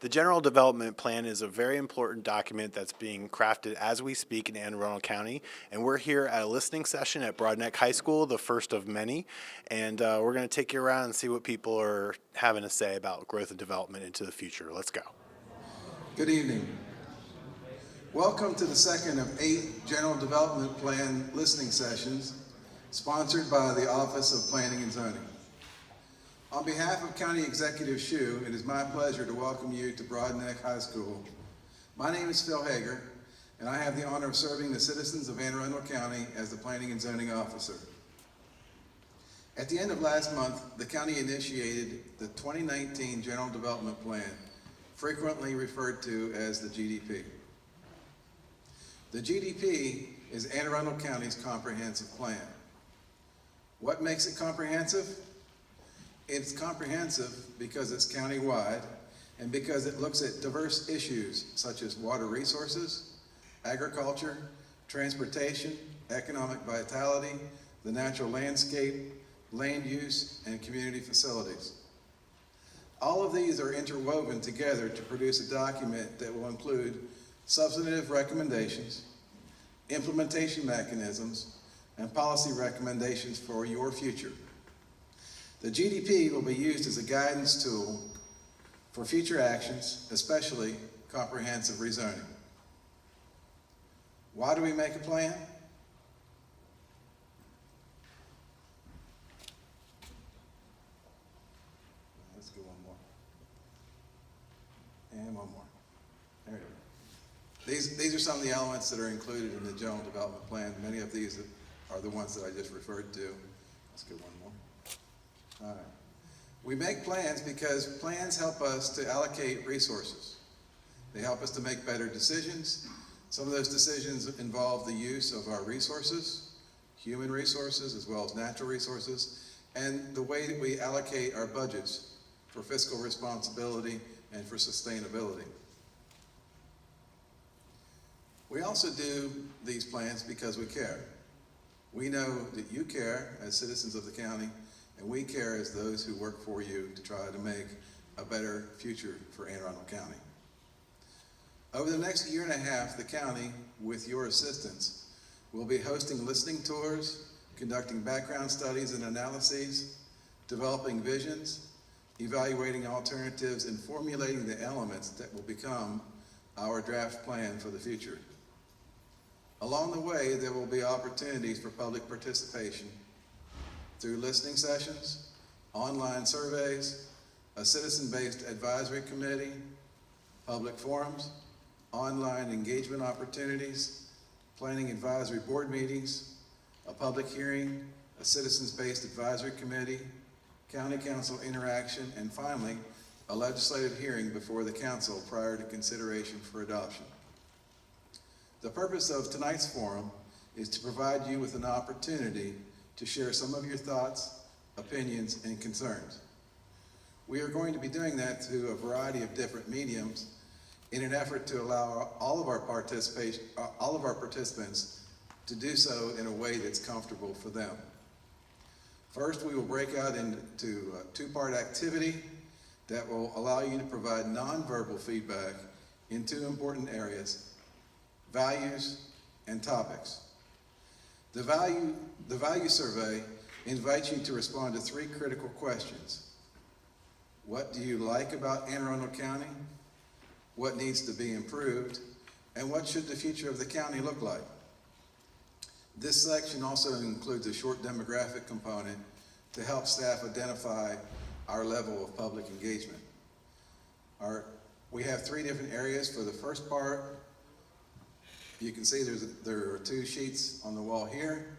The General Development Plan is a very important document that's being crafted as we speak in Anne Arundel County, and we're here at a listening session at Broadneck High School, the first of many, and we're going to take you around and see what people are having to say about growth and development into the future. Let's go. Good evening. Welcome to the second of 8 General Development Plan listening sessions sponsored by the Office of Planning and Zoning. On behalf of County Executive Shue, it is my pleasure to welcome you to Broadneck High School. My name is Phil Hager, and I have the honor of serving the citizens of Anne Arundel County as the Planning and Zoning Officer. At the end of last month, the county initiated the 2019 General Development Plan, frequently referred to as the GDP. The GDP is Anne Arundel County's comprehensive plan. What makes it comprehensive? It's comprehensive because it's countywide and because it looks at diverse issues such as water resources, agriculture, transportation, economic vitality, the natural landscape, land use, and community facilities. All of these are interwoven together to produce a document that will include substantive recommendations, implementation mechanisms, and policy recommendations for your future. The GDP will be used as a guidance tool for future actions, especially comprehensive rezoning. Why do we make a plan? Let's go one more. And one more. There we go. These are some of the elements that are included in the General Development Plan. Many of these are the ones that I just referred to. Let's go one more. All right. We make plans because plans help us to allocate resources. They help us to make better decisions. Some of those decisions involve the use of our resources, human resources as well as natural resources, and the way that we allocate our budgets for fiscal responsibility and for sustainability. We also do these plans because we care. We know that you care as citizens of the county, and we care as those who work for you to try to make a better future for Anne Arundel County. Over the next year and a half, the county, with your assistance, will be hosting listening tours, conducting background studies and analyses, developing visions, evaluating alternatives, and formulating the elements that will become our draft plan for the future. Along the way, there will be opportunities for public participation through listening sessions, online surveys, a citizen-based advisory committee, public forums, online engagement opportunities, planning advisory board meetings, a public hearing, a citizens-based advisory committee, county council interaction, and finally, a legislative hearing before the council prior to consideration for adoption. The purpose of tonight's forum is to provide you with an opportunity to share some of your thoughts, opinions, and concerns. We are going to be doing that through a variety of different mediums in an effort to allow all of our participants to do so in a way that's comfortable for them. First, we will break out into a two-part activity that will allow you to provide nonverbal feedback in 2 important areas: values and topics. The value survey invites you to respond to 3 critical questions. What do you like about Anne Arundel County? What needs to be improved? And what should the future of the county look like? This section also includes a short demographic component to help staff identify our level of public engagement. We have 3 different areas for the first part. You can see there are 2 sheets on the wall here,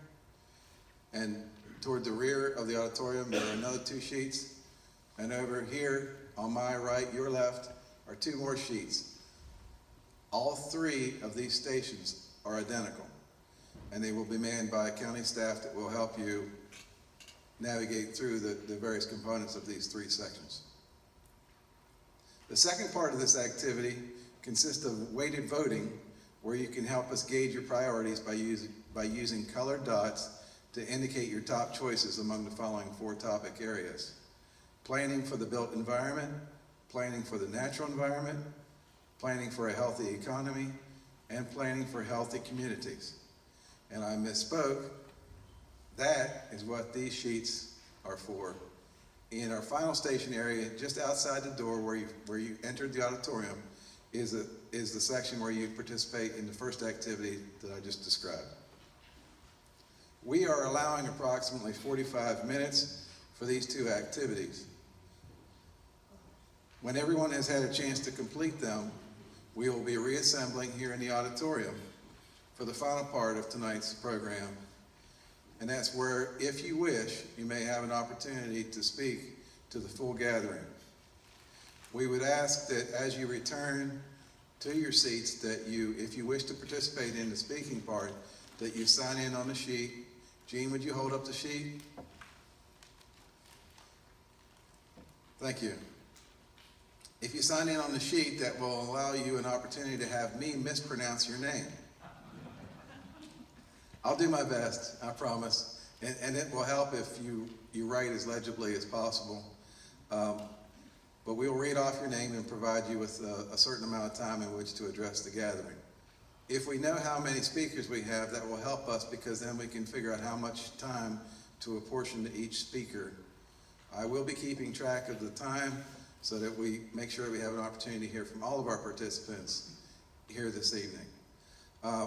and toward the rear of the auditorium there are another 2 sheets, and over here on my right, your left, are 2 more sheets. All 3 of these stations are identical, and they will be manned by county staff that will help you navigate through the various components of these 3 sections. The second part of this activity consists of weighted voting, where you can help us gauge your priorities by using colored dots to indicate your top choices among the following 4 topic areas: planning for the built environment, planning for the natural environment, planning for a healthy economy, and planning for healthy communities. And I misspoke. That is what these sheets are for. In our final station area, just outside the door where you entered the auditorium, is the section where you participate in the first activity that I just described. We are allowing approximately 45 minutes for these two activities. When everyone has had a chance to complete them, we will be reassembling here in the auditorium for the final part of tonight's program. And that's where, if you wish, you may have an opportunity to speak to the full gathering. We would ask that as you return to your seats, that you, if you wish to participate in the speaking part, that you sign in on the sheet. Gene, would you hold up the sheet? Thank you. If you sign in on the sheet, that will allow you an opportunity to have me mispronounce your name. I'll do my best, I promise. And it will help if you write as legibly as possible. But we will read off your name and provide you with a certain amount of time in which to address the gathering. If we know how many speakers we have, that will help us, because then we can figure out how much time to apportion to each speaker. I will be keeping track of the time so that we make sure we have an opportunity to hear from all of our participants here this evening.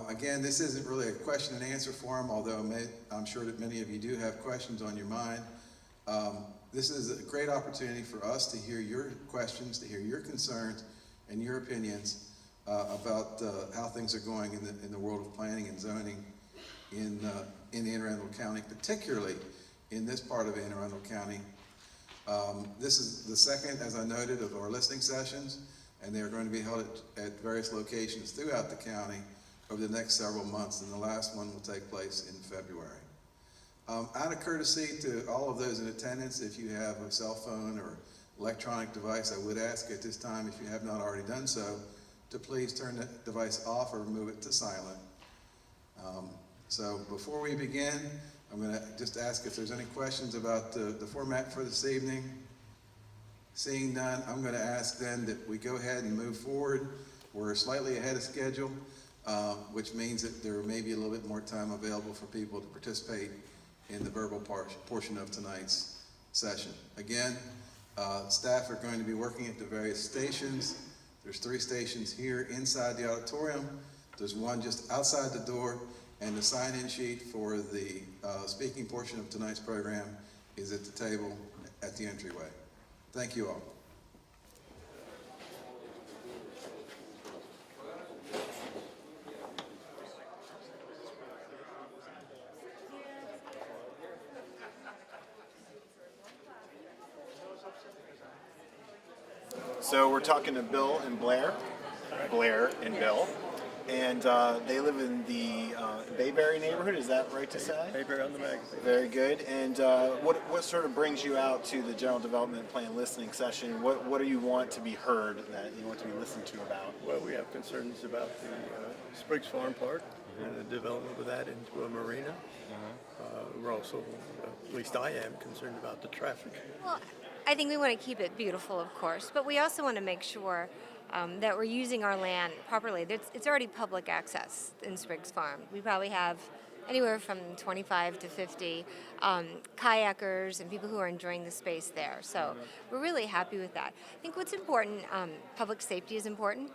Again, this isn't really a question and answer forum, although I'm sure that many of you do have questions on your mind. This is a great opportunity for us to hear your questions, to hear your concerns and your opinions about how things are going in the world of planning and zoning in Anne Arundel County, particularly in this part of Anne Arundel County. This is the second, as I noted, of our listening sessions, and they are going to be held at various locations throughout the county over the next several months, and the last one will take place in February. Out of courtesy to all of those in attendance, if you have a cell phone or electronic device, I would ask at this time, if you have not already done so, to please turn the device off or move it to silent. So before we begin, I'm going to just ask if there's any questions about the format for this evening. Seeing none, I'm going to ask then that we go ahead and move forward. We're slightly ahead of schedule, which means that there may be a little bit more time available for people to participate in the verbal portion of tonight's session. Again, staff are going to be working at the various stations. There's 3 stations here inside the auditorium. There's one just outside the door, and the sign-in sheet for the speaking portion of tonight's program is at the table at the entryway. Thank you all. So we're talking to Bill and Blair and Bill, and they live in the Bayberry neighborhood. Is that right to say? Bayberry on the magazine. Very good. And what sort of brings you out to the General Development Plan listening session? What do you want to be heard, that you want to be listened to about? Well, we have concerns about the Spriggs Farm Park and the development of that into a marina. We're also, at least I am, concerned about the traffic. Well, I think we want to keep it beautiful, of course, but we also want to make sure that we're using our land properly. It's already public access in Spriggs Farm. We probably have anywhere from 25 to 50 kayakers and people who are enjoying the space there. So we're really happy with that. I think what's important, public safety is important.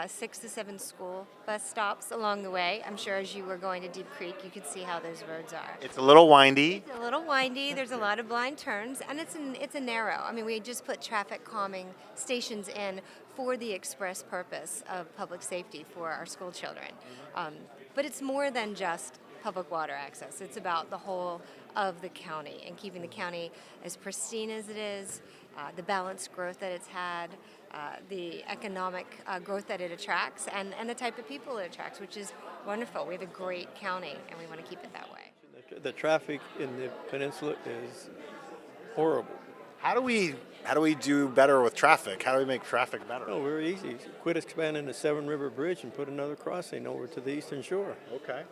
6 to 7 school bus stops along the way. I'm sure as you were going to Deep Creek, you could see how those roads are. It's a little windy. It's a little windy. There's a lot of blind turns, and it's a narrow. I mean, we just put traffic calming stations in for the express purpose of public safety for our school children. But it's more than just public water access. It's about the whole of the county and keeping the county as pristine as it is, the balanced growth that it's had, the economic growth that it attracts, and the type of people it attracts, which is wonderful. We have a great county, and we want to keep it that way. The traffic in the peninsula is horrible. How do we do better with traffic? How do we make traffic better? Oh, very easy. Quit expanding the Severn River Bridge and put another crossing over to the eastern shore. Okay.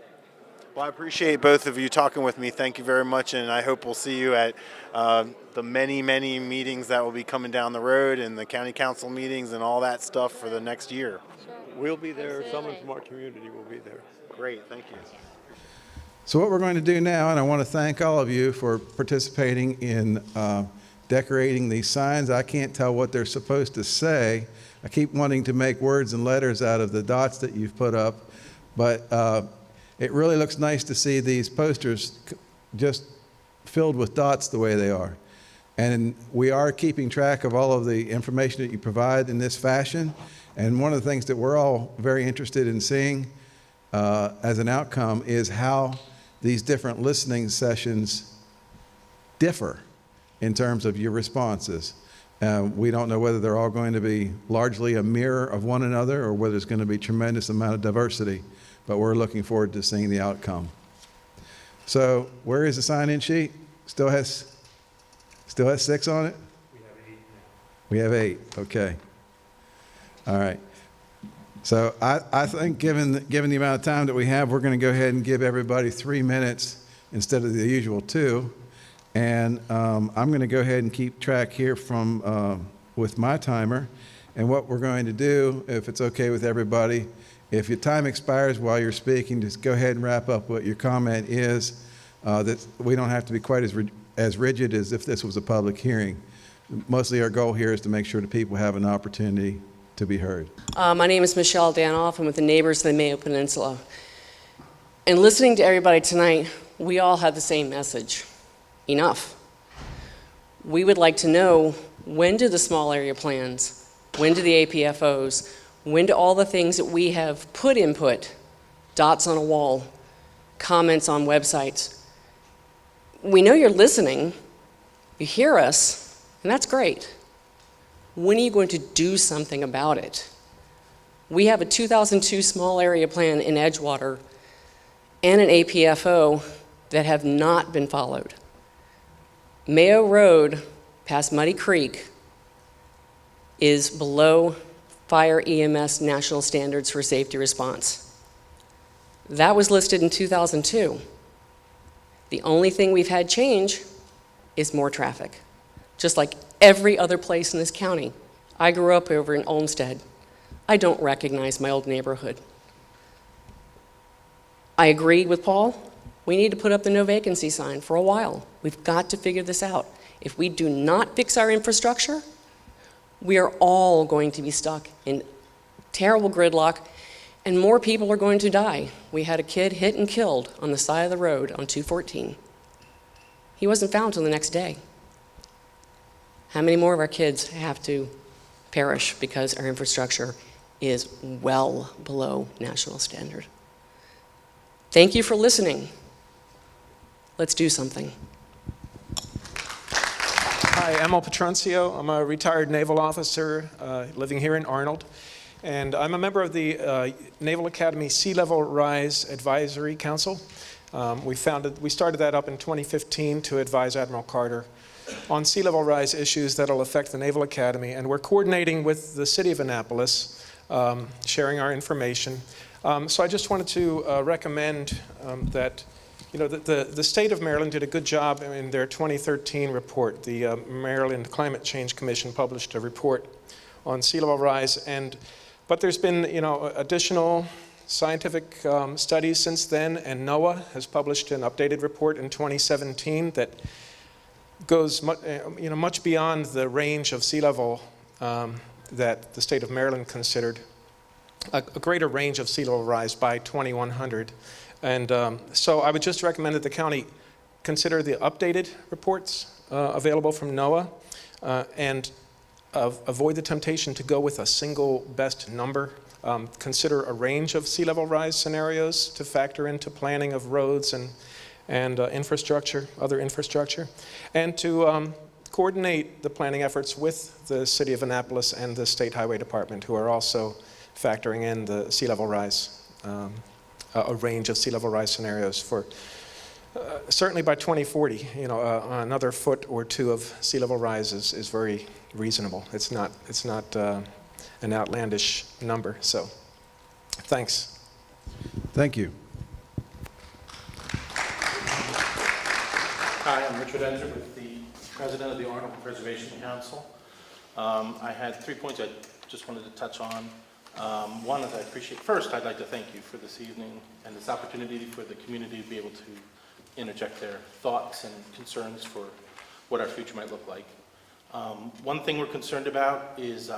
Well, I appreciate both of you talking with me. Thank you very much, and I hope we'll see you at the many, many meetings that will be coming down the road, and the county council meetings and all that stuff for the next year. We'll be there. Someone from our community will be there. Great, thank you. So what we're going to do now, and I want to thank all of you for participating in decorating these signs. I can't tell what they're supposed to say. I keep wanting to make words and letters out of the dots that you've put up, but it really looks nice to see these posters just filled with dots the way they are. And we are keeping track of all of the information that you provide in this fashion. And one of the things that we're all very interested in seeing as an outcome is how these different listening sessions differ in terms of your responses. We don't know whether they're all going to be largely a mirror of one another or whether there's going to be a tremendous amount of diversity, but we're looking forward to seeing the outcome. So where is the sign-in sheet? Still has 6 on it? We have 8 now. Okay. All right. So I think given the amount of time that we have, we're going to go ahead and give everybody 3 minutes instead of the usual 2. And I'm going to go ahead and keep track here with my timer. And what we're going to do, if it's okay with everybody, if your time expires while you're speaking, just go ahead and wrap up what your comment is. That we don't have to be quite as rigid as if this was a public hearing. Mostly our goal here is to make sure that people have an opportunity to be heard. My name is Michelle Danoff. I'm with the Neighbors of the Mayo Peninsula. And listening to everybody tonight, we all have the same message. Enough. We would like to know, when do the small area plans, when do the APFOs, when do all the things that we have put input, dots on a wall, comments on websites, we know you're listening, you hear us, and that's great. When are you going to do something about it? We have a 2002 small area plan in Edgewater and an APFO that have not been followed. Mayo Road past Muddy Creek is below fire EMS national standards for safety response. That was listed in 2002. The only thing we've had change is more traffic, just like every other place in this county. I grew up over in Olmsted. I don't recognize my old neighborhood. I agreed with Paul. We need to put up the no vacancy sign for a while. We've got to figure this out. If we do not fix our infrastructure, we are all going to be stuck in terrible gridlock, and more people are going to die. We had a kid hit and killed on the side of the road on 214. He wasn't found till the next day. How many more of our kids have to perish because our infrastructure is well below national standard? Thank you for listening. Let's do something. Hi, I'm Petroncio. I'm a retired naval officer living here in Arnold. And I'm a member of the Naval Academy Sea Level Rise Advisory Council. We started that up in 2015 to advise Admiral Carter on sea level rise issues that'll affect the Naval Academy. And we're coordinating with the city of Annapolis, sharing our information. So I just wanted to recommend that the state of Maryland did a good job in their 2013 report. The Maryland Climate Change Commission published a report on sea level rise, but there's been additional scientific studies since then, and NOAA has published an updated report in 2017 that goes much beyond the range of sea level that the state of Maryland considered, a greater range of sea level rise by 2100. And so I would just recommend that the county consider the updated reports available from NOAA and avoid the temptation to go with a single best number. Consider a range of sea level rise scenarios to factor into planning of roads and infrastructure, other infrastructure, and to coordinate the planning efforts with the city of Annapolis and the State Highway Department, who are also factoring in the sea level rise. A range of sea level rise scenarios for certainly by 2040. Another foot or two of sea level rise is very reasonable. It's not an outlandish number. So, thanks. Thank you. Hi, I'm Richard Enzer with the President of the Arnold Preservation Council. I had 3 points I just wanted to touch on. One is first, I'd like to thank you for this evening and this opportunity for the community to be able to interject their thoughts and concerns for what our future might look like. One thing we're concerned about is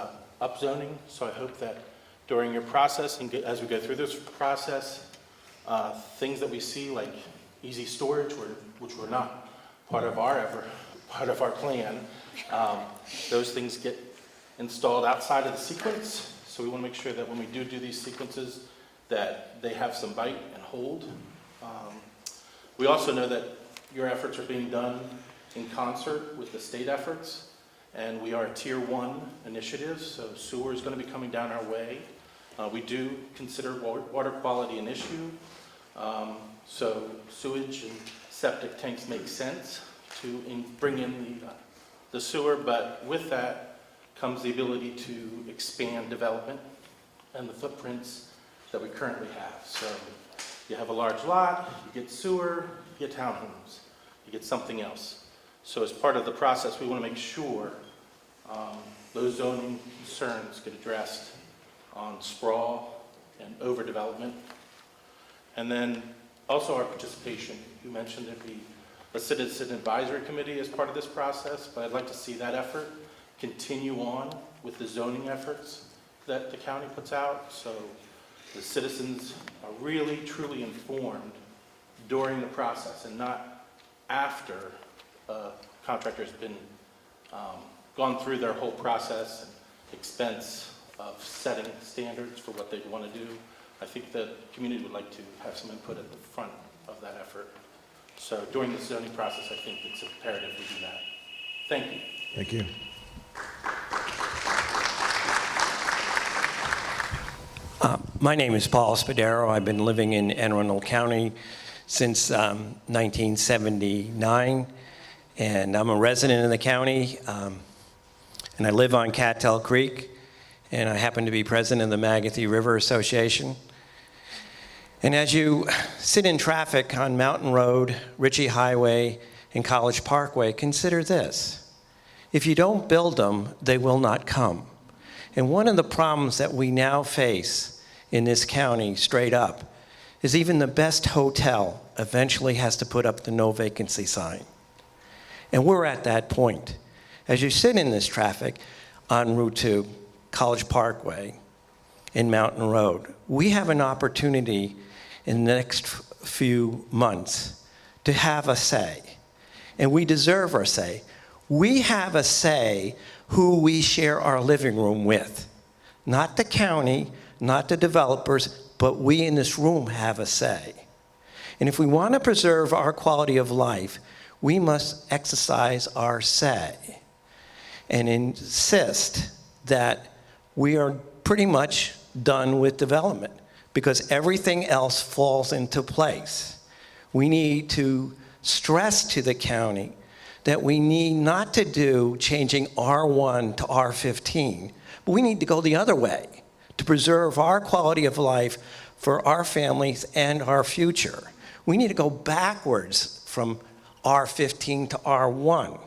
upzoning, so I hope that during your process and as we go through this process, things that we see like easy storage, which were not part of our plan, those things get installed outside of the sequence. So we want to make sure that when we do these sequences, that they have some bite and hold. We also know that your efforts are being done in concert with the state efforts, and we are a Tier 1 initiative, so sewer is going to be coming down our way. We do consider water quality an issue, so sewage and septic tanks make sense to bring in the sewer, but with that comes the ability to expand development and the footprints that we currently have. So you have a large lot, you get sewer, you get townhomes, you get something else. So as part of the process, we want to make sure those zoning concerns get addressed on sprawl and overdevelopment. And then also our participation. You mentioned there'd be a citizen advisory committee as part of this process, but I'd like to see that effort continue on with the zoning efforts that the county puts out, so the citizens are really truly informed during the process and not after a contractor's been gone through their whole process and expense of setting standards for what they want to do. I think the community would like to have some input at the front of that effort. So during the zoning process, I think it's imperative we do that. Thank you. Thank you. My name is Paul Spadaro. I've been living in Anne Arundel County since 1979, and I'm a resident in the county, and I live on Cattell Creek, and I happen to be president of the Magothy River Association. And as you sit in traffic on Mountain Road, Ritchie Highway, and College Parkway, consider this. If you don't build them, they will not come. And one of the problems that we now face in this county, straight up, is even the best hotel eventually has to put up the no vacancy sign. And we're at that point. As you sit in this traffic on Route 2, College Parkway, and Mountain Road, we have an opportunity in the next few months to have a say. And we deserve our say. We have a say who we share our living room with. Not the county, not the developers, but we in this room have a say. And if we want to preserve our quality of life, we must exercise our say and insist that we are pretty much done with development, because everything else falls into place. We need to stress to the county that we need not to do changing R1 to R15, but we need to go the other way to preserve our quality of life for our families and our future. We need to go backwards from R15 to R1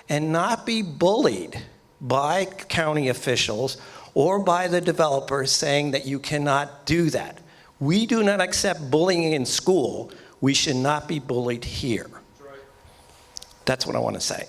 and not be bullied by county officials or by the developers saying that you cannot do that. We do not accept bullying in school. We should not be bullied here. That's what I want to say.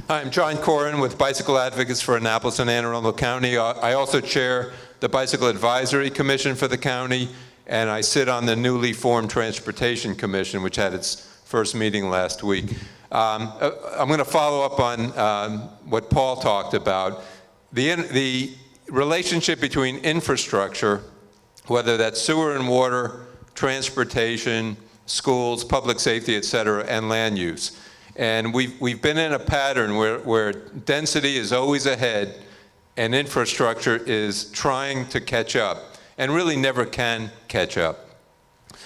Hi, I'm John Corin with Bicycle Advocates for Annapolis and Anne Arundel County. I also chair the Bicycle Advisory Commission for the county, and I sit on the newly formed Transportation Commission, which had its first meeting last week. I'm going to follow up on what Paul talked about. The relationship between infrastructure, whether that's sewer and water, transportation, schools, public safety, et cetera, and land use. And we've been in a pattern where density is always ahead and infrastructure is trying to catch up and really never can catch up.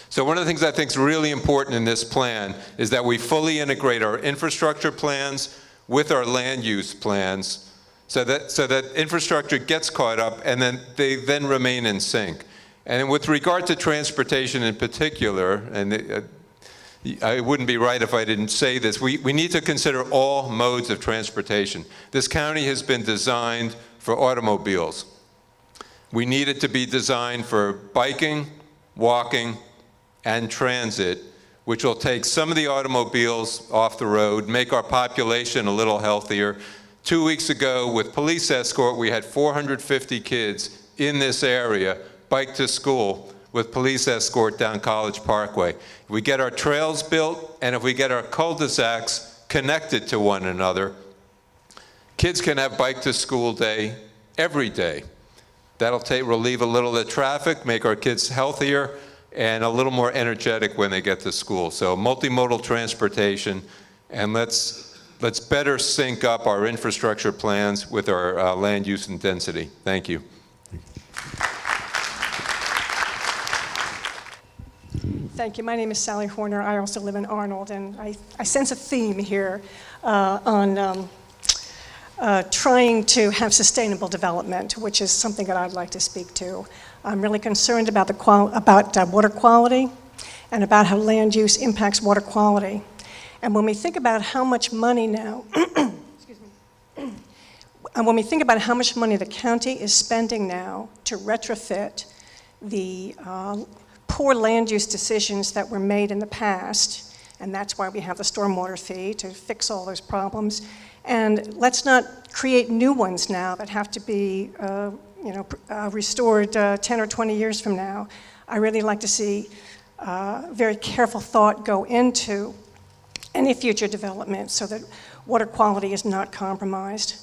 So one of the things I think is really important in this plan is that we fully integrate our infrastructure plans with our land use plans so that infrastructure gets caught up and then they then remain in sync. And with regard to transportation in particular, and I wouldn't be right if I didn't say this, we need to consider all modes of transportation. This county has been designed for automobiles. We need it to be designed for biking, walking, and transit, which will take some of the automobiles off the road, make our population a little healthier. 2 weeks ago, with police escort, we had 450 kids in this area bike to school with police escort down College Parkway. If we get our trails built, and if we get our cul-de-sacs connected to one another, kids can have bike to school day every day. That'll relieve a little of the traffic, make our kids healthier, and a little more energetic when they get to school. So multimodal transportation, and let's better sync up our infrastructure plans with our land use and density. Thank you. Thank you. My name is Sally Horner. I also live in Arnold, and I sense a theme here on trying to have sustainable development, which is something that I'd like to speak to. I'm really concerned about water quality and about how land use impacts water quality. And when we think about how much money now, excuse me, and when we think about how much money the county is spending now to retrofit the poor land use decisions that were made in the past, and that's why we have the stormwater fee, to fix all those problems. And let's not create new ones now that have to be restored 10 or 20 years from now. I really like to see very careful thought go into any future development so that water quality is not compromised.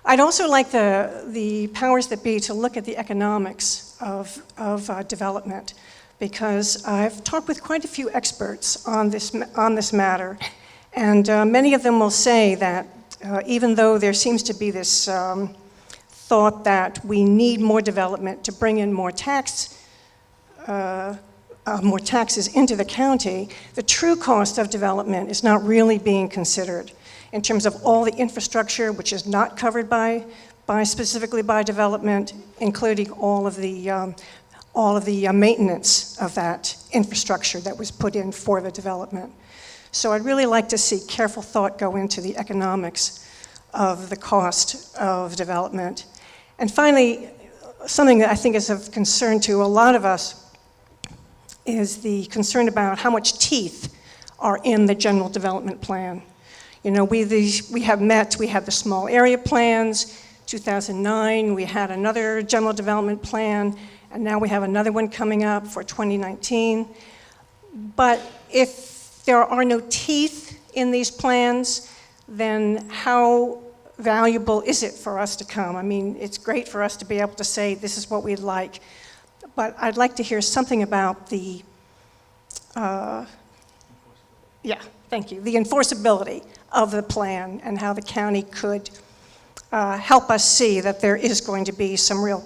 I'd also like the powers that be to look at the economics of development, because I've talked with quite a few experts on this matter, and many of them will say that even though there seems to be this thought that we need more development to bring in more taxes into the county, the true cost of development is not really being considered in terms of all the infrastructure which is not covered specifically by development, including all of the maintenance of that infrastructure that was put in for the development. So I'd really like to see careful thought go into the economics of the cost of development. And finally, something that I think is of concern to a lot of us is the concern about how much teeth are in the general development plan. You know, we had the small area plans, 2009, we had another general development plan, and now we have another one coming up for 2019. But if there are no teeth in these plans, then how valuable is it for us to come? I mean, it's great for us to be able to say this is what we'd like, but I'd like to hear something about the enforceability of the plan and how the county could help us see that there is going to be some real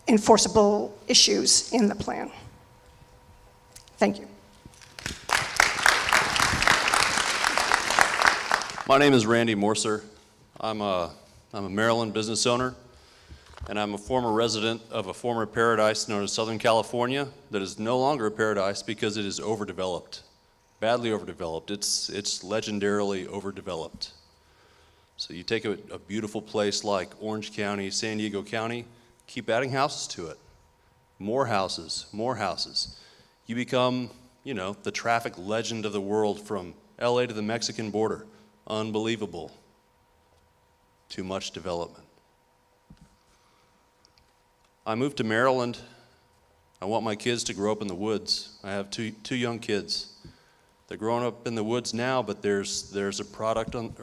enforceable issues in the plan. Thank you. My name is Randy Morser. I'm a Maryland business owner, and I'm a former resident of a former paradise known as Southern California that is no longer a paradise because it is overdeveloped, badly overdeveloped. It's legendarily overdeveloped. So you take a beautiful place like Orange County, San Diego County, keep adding houses to it. More houses, more houses. You become, the traffic legend of the world from LA to the Mexican border. Unbelievable. Too much development. I moved to Maryland. I want my kids to grow up in the woods. I have two young kids. They're growing up in the woods now, but there's a project on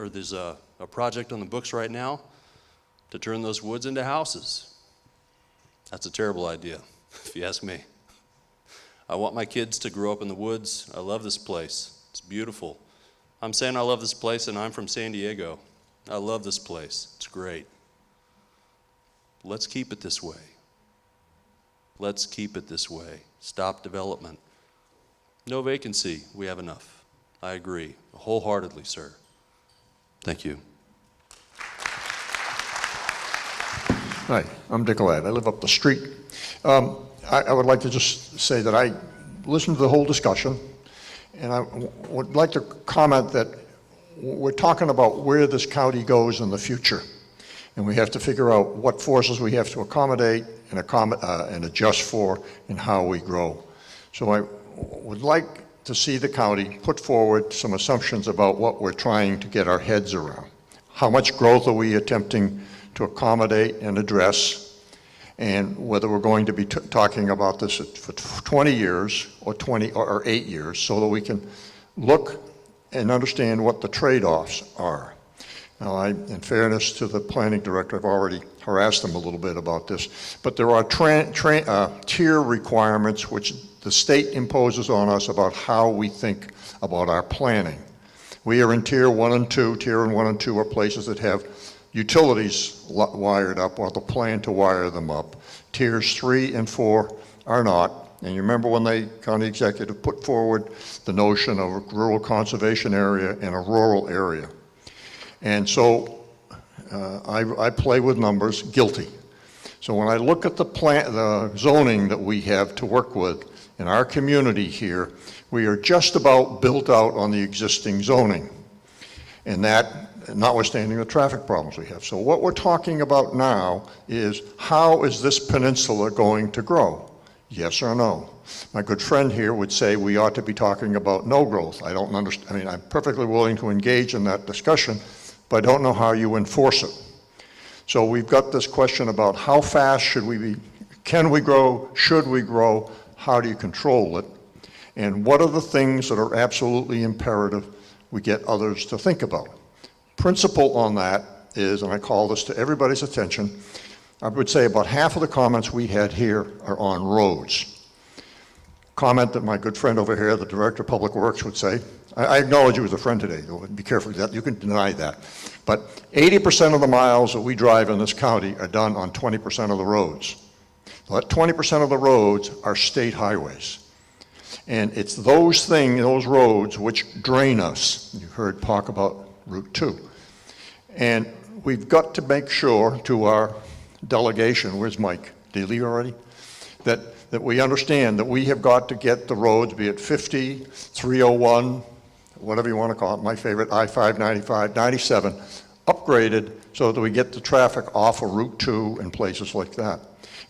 the books right now to turn those woods into houses. That's a terrible idea, if you ask me. I want my kids to grow up in the woods. I love this place. It's beautiful. I'm saying I love this place, and I'm from San Diego. I love this place. It's great. Let's keep it this way. Let's keep it this way. Stop development. No vacancy. We have enough. I agree. Wholeheartedly, sir. Thank you. Hi, I'm Dick Ladd. I live up the street. I would like to just say that I listened to the whole discussion, and I would like to comment that we're talking about where this county goes in the future, and we have to figure out what forces we have to accommodate and adjust for and how we grow. So I would like to see the county put forward some assumptions about what we're trying to get our heads around. How much growth are we attempting to accommodate and address, and whether we're going to be talking about this for 20 years or 8 years, so that we can look and understand what the trade-offs are. Now, in fairness to the planning director, I've already harassed them a little bit about this, but there are tier requirements which the state imposes on us about how we think about our planning. We are in tier 1 and 2. Tier 1 and 2 are places that have utilities wired up or the plan to wire them up. Tiers 3 and 4 are not. And you remember when the county executive put forward the notion of a rural conservation area and a rural area. And so I play with numbers, guilty. So when I look at the zoning that we have to work with in our community here, we are just about built out on the existing zoning. And that, notwithstanding the traffic problems we have. So what we're talking about now is, how is this peninsula going to grow? Yes or no? My good friend here would say we ought to be talking about no growth. I don't understand. I mean, I'm perfectly willing to engage in that discussion, but I don't know how you enforce it. So we've got this question about how fast should we be, can we grow, should we grow, how do you control it? And what are the things that are absolutely imperative we get others to think about? Principle on that is, and I call this to everybody's attention, I would say about half of the comments we had here are on roads. Comment that my good friend over here, the Director of Public Works, would say, I acknowledge you as a friend today, though, be careful, that you can deny that. But 80% of the miles that we drive in this county are done on 20% of the roads. That 20% of the roads are state highways. And it's those things, those roads, which drain us. You heard talk about Route 2. And we've got to make sure to our delegation, where's Mike? Did he leave already? That we understand that we have got to get the roads, be it 50, 301, whatever you want to call it, my favorite, I-5, 95, 97, upgraded so that we get the traffic off of Route 2 and places like that.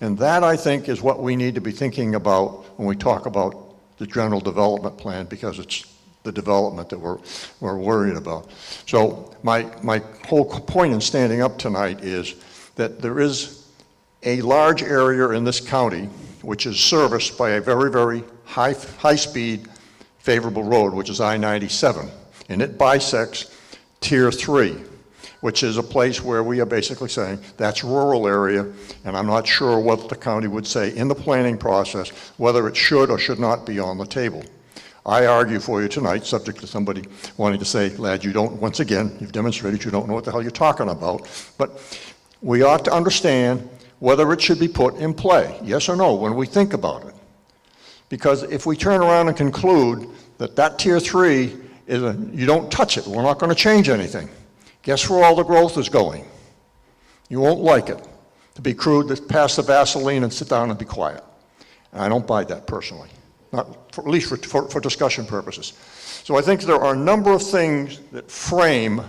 And that, I think, is what we need to be thinking about when we talk about the general development plan, because it's the development that we're worried about. So my whole point in standing up tonight is that there is a large area in this county which is serviced by a very, very high-speed, favorable road, which is I-97. And it bisects Tier 3, which is a place where we are basically saying that's rural area, and I'm not sure what the county would say in the planning process, whether it should or should not be on the table. I argue for you tonight, subject to somebody wanting to say, lad, you don't, once again, you've demonstrated you don't know what the hell you're talking about, but we ought to understand whether it should be put in play, yes or no, when we think about it. Because if we turn around and conclude that that Tier 3 is you don't touch it, we're not going to change anything, guess where all the growth is going? You won't like it. To be crude, to pass the Vaseline and sit down and be quiet. And I don't buy that personally, not for, at least for discussion purposes. So I think there are a number of things that frame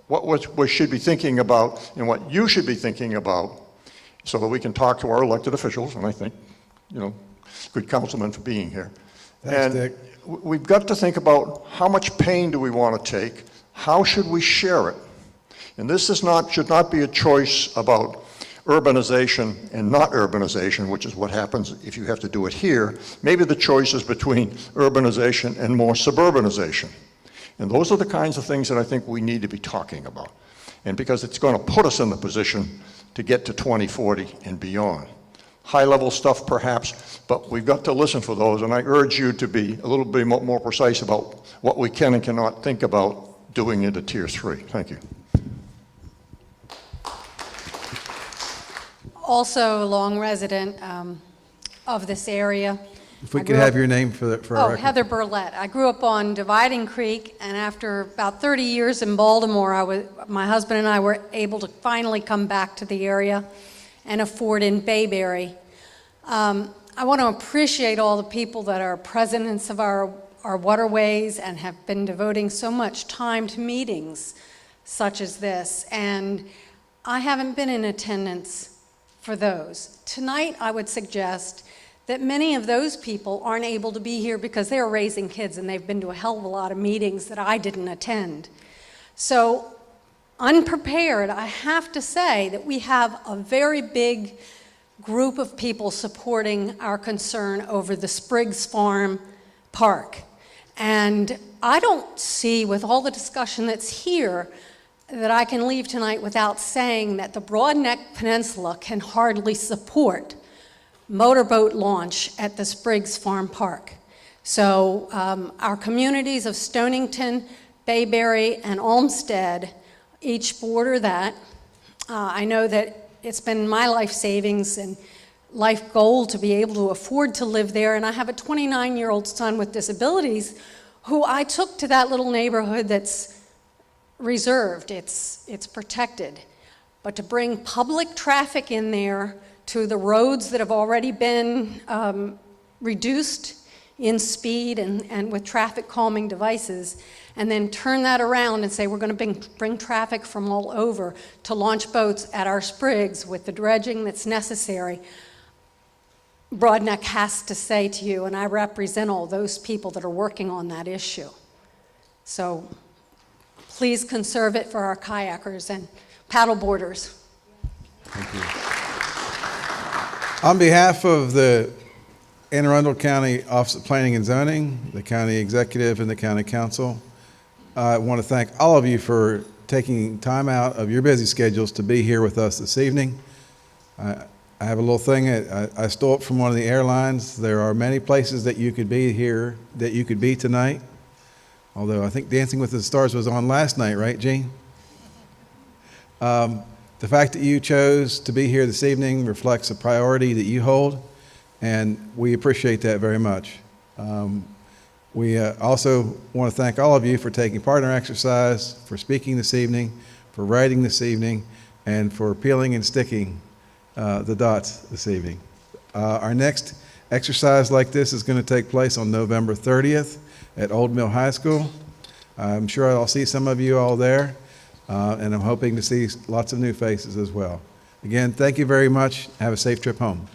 what we should be thinking about and what you should be thinking about, so that we can talk to our elected officials, and I think, you know, good councilman for being here. Thanks, and Dick. We've got to think about how much pain do we want to take, how should we share it? And this should not be a choice about urbanization and not urbanization, which is what happens if you have to do it here. Maybe the choice is between urbanization and more suburbanization. And those are the kinds of things that I think we need to be talking about. And because it's going to put us in the position to get to 2040 and beyond. High-level stuff perhaps, but we've got to listen for those, and I urge you to be a little bit more precise about what we can and cannot think about doing into Tier 3. Thank you. Also a long resident of this area. If we could have your name for our record. Heather Burlett. I grew up on Dividing Creek, and after about 30 years in Baltimore, my husband and I were able to finally come back to the area. and a fort in Bayberry. I want to appreciate all the people that are presidents of our waterways and have been devoting so much time to meetings such as this. And I haven't been in attendance for those. Tonight, I would suggest that many of those people aren't able to be here because they're raising kids and they've been to a hell of a lot of meetings that I didn't attend. So, unprepared, I have to say that we have a very big group of people supporting our concern over the Spriggs Farm Park. And I don't see, with all the discussion that's here, that I can leave tonight without saying that the Broadneck Peninsula can hardly support motorboat launch at the Spriggs Farm Park. So our communities of Stonington, Bayberry, and Olmsted each border that. I know that it's been my life savings and life goal to be able to afford to live there, and I have a 29-year-old son with disabilities who I took to that little neighborhood that's reserved, it's protected. But to bring public traffic in there to the roads that have already been reduced in speed and with traffic calming devices, and then turn that around and say we're going to bring traffic from all over to launch boats at our Spriggs with the dredging that's necessary, Broadneck has to say to you, and I represent all those people that are working on that issue. So please conserve it for our kayakers and paddleboarders. Thank you. On behalf of the Anne Arundel County Office of Planning and Zoning, the county executive, and the county council, I want to thank all of you for taking time out of your busy schedules to be here with us this evening. I have a little thing I stole it from one of the airlines. There are many places that you could be here, that you could be tonight. Although I think Dancing with the Stars was on last night, right, Gene? The fact that you chose to be here this evening reflects a priority that you hold, and we appreciate that very much. We also want to thank all of you for taking part in our exercise, for speaking this evening, for writing this evening, and for peeling and sticking the dots this evening. Our next exercise like this is going to take place on November 30th at Old Mill High School. I'm sure I'll see some of you all there, and I'm hoping to see lots of new faces as well. Again, thank you very much. Have a safe trip home.